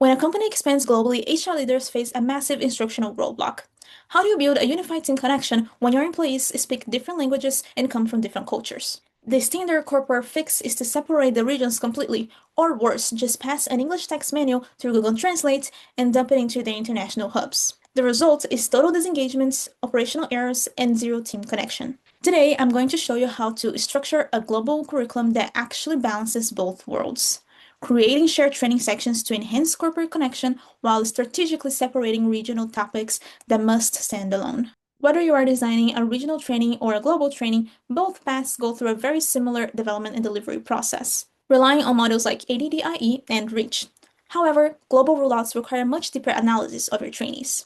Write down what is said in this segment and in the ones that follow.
When a company expands globally, HR leaders face a massive instructional roadblock. How do you build a unified team connection when your employees speak different languages and come from different cultures? The standard corporate fix is to separate the regions completely, or worse, just pass an English text menu through Google Translate and dump it into the international hubs. The result is total disengagements, operational errors, and zero team connection. Today, I'm going to show you how to structure a global curriculum that actually balances both worlds, creating shared training sections to enhance corporate connection while strategically separating regional topics that must stand alone. Whether you are designing a regional training or a global training, both paths go through a very similar development and delivery process, relying on models like ADDIE and REACH. However, global rollouts require much deeper analysis of your trainees.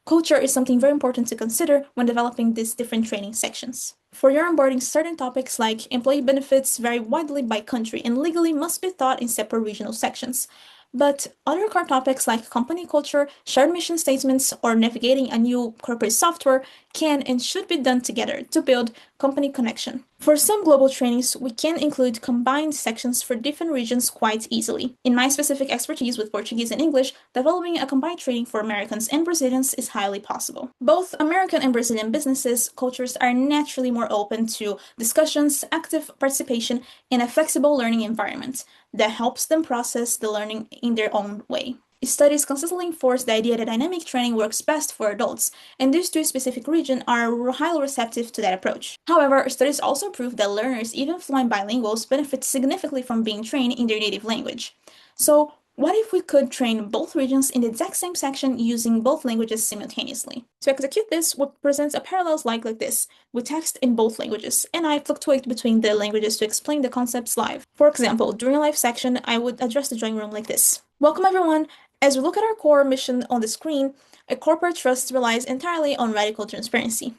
Culture is something very important to consider when developing these different training sections. For your onboarding, certain topics like employee benefits vary widely by country and legally must be taught in separate regional sections. But other core topics like company culture, shared mission statements, or navigating a new corporate software can and should be done together to build company connection. For some global trainings, we can include combined sections for different regions quite easily. In my specific expertise with Portuguese and English, developing a combined training for Americans and Brazilians is highly possible. Both American and Brazilian businesses cultures are naturally more open to discussions, active participation, and a flexible learning environment that helps them process the learning in their own way. Studies consistently enforce the idea that dynamic training works best for adults, and these two specific regions are highly receptive to that approach. However, studies also prove that learners, even fluent bilinguals, benefit significantly from being trained in their native language. So, what if we could train both regions in the exact same section using both languages simultaneously? To execute this, we present a parallel slide like this, with text in both languages, and I fluctuate between the languages to explain the concepts live. For example, during a live section, I would address the drawing room like this. Welcome everyone! As we look at our core mission on the screen, a corporate trust relies entirely on radical transparency.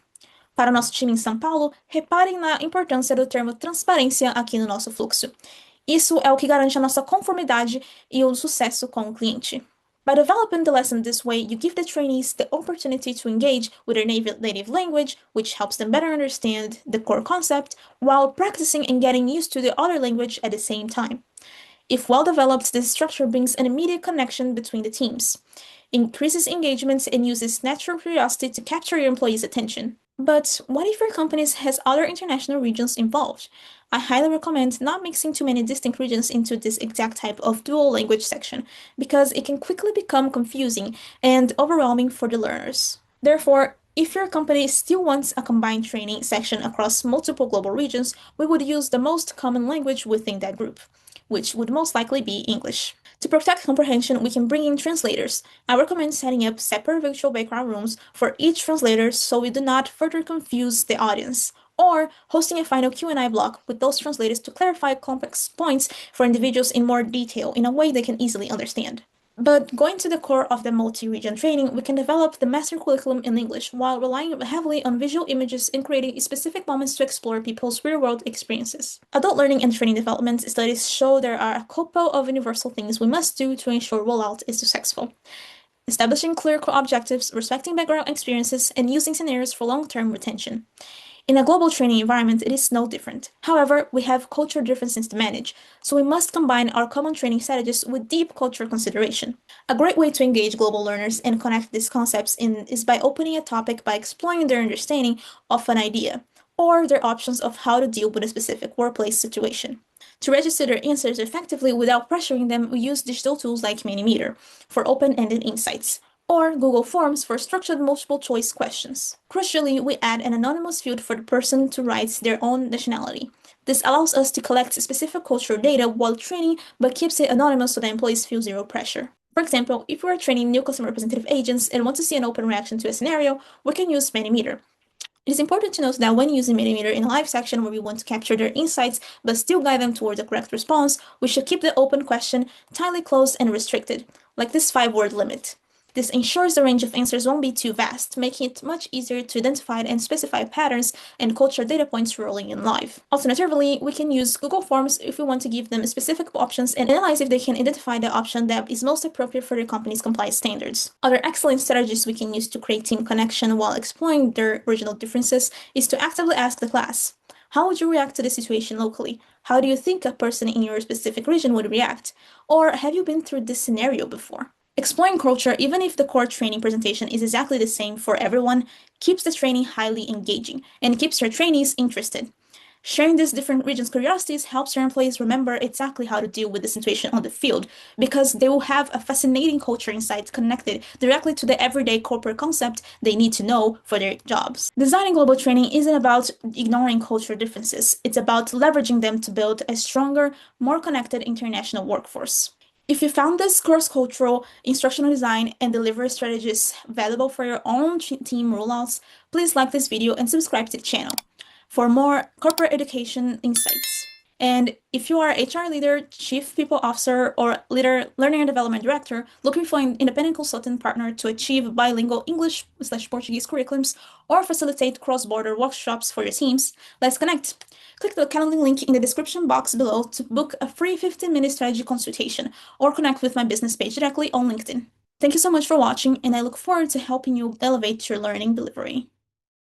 Para o nosso time em São Paulo, reparem na importância do termo transparência aqui no nosso fluxo. Isso é o que garante a nossa conformidade e o sucesso com o cliente. By developing the lesson this way, you give the trainees the opportunity to engage with their native language, which helps them better understand the core concept, while practicing and getting used to the other language at the same time. If well developed, this structure brings an immediate connection between the teams, increases engagement, and uses natural curiosity to capture your employees' attention. But what if your company has other international regions involved? I highly recommend not mixing too many distinct regions into this exact type of dual language section, because it can quickly become confusing and overwhelming for the learners. Therefore, if your company still wants a combined training section across multiple global regions, we would use the most common language within that group, which would most likely be English. To protect comprehension, we can bring in translators. I recommend setting up separate virtual background rooms for each translator so we do not further confuse the audience, or hosting a final Q&A block with those translators to clarify complex points for individuals in more detail in a way they can easily understand. But going to the core of the multi-region training, we can develop the master curriculum in English while relying heavily on visual images and creating specific moments to explore people's real-world experiences. Adult learning and training development studies show there are a couple of universal things we must do to ensure rollout is successful. Establishing clear core objectives, respecting background experiences, and using scenarios for long-term retention. In a global training environment, it is no different. However, we have cultural differences to manage, so we must combine our common training strategies with deep cultural consideration. A great way to engage global learners and connect these concepts is by opening a topic by exploring their understanding of an idea, or their options of how to deal with a specific workplace situation. To register their answers effectively without pressuring them, we use digital tools like Mentimeter for open-ended insights, or Google Forms for structured multiple-choice questions. Crucially, we add an anonymous field for the person to write their own nationality. This allows us to collect specific cultural data while training, but keeps it anonymous so that employees feel zero pressure. For example, if we are training new customer representative agents and want to see an open reaction to a scenario, we can use Mentimeter. It is important to note that when using Mentimeter in a live section where we want to capture their insights but still guide them towards a correct response, we should keep the open question tightly closed and restricted, like this 5-word limit. This ensures the range of answers won't be too vast, making it much easier to identify and specify patterns and cultural data points rolling in live. Alternatively, we can use Google Forms if we want to give them specific options and analyze if they can identify the option that is most appropriate for their company's compliance standards. Other excellent strategies we can use to create team connection while exploring their regional differences is to actively ask the class, how would you react to the situation locally? How do you think a person in your specific region would react? Or have you been through this scenario before? Exploring culture, even if the core training presentation is exactly the same for everyone, keeps the training highly engaging and keeps your trainees interested. Sharing these different regions' curiosities helps your employees remember exactly how to deal with the situation on the field, because they will have a fascinating culture insight connected directly to the everyday corporate concept they need to know for their jobs. Designing global training isn't about ignoring cultural differences, it's about leveraging them to build a stronger, more connected international workforce. If you found this cross-cultural instructional design and delivery strategies valuable for your own team rollouts, please like this video and subscribe to the channel for more corporate education insights. And if you are HR leader, chief people officer, or leader learning and development director looking for an independent consultant partner to achieve bilingual English/Portuguese curriculums or facilitate cross-border workshops for your teams, let's connect. Click the Calendly link in the description box below to book a free 15-minute strategy consultation or connect with my business page directly on LinkedIn. Thank you so much for watching, and I look forward to helping you elevate your learning delivery.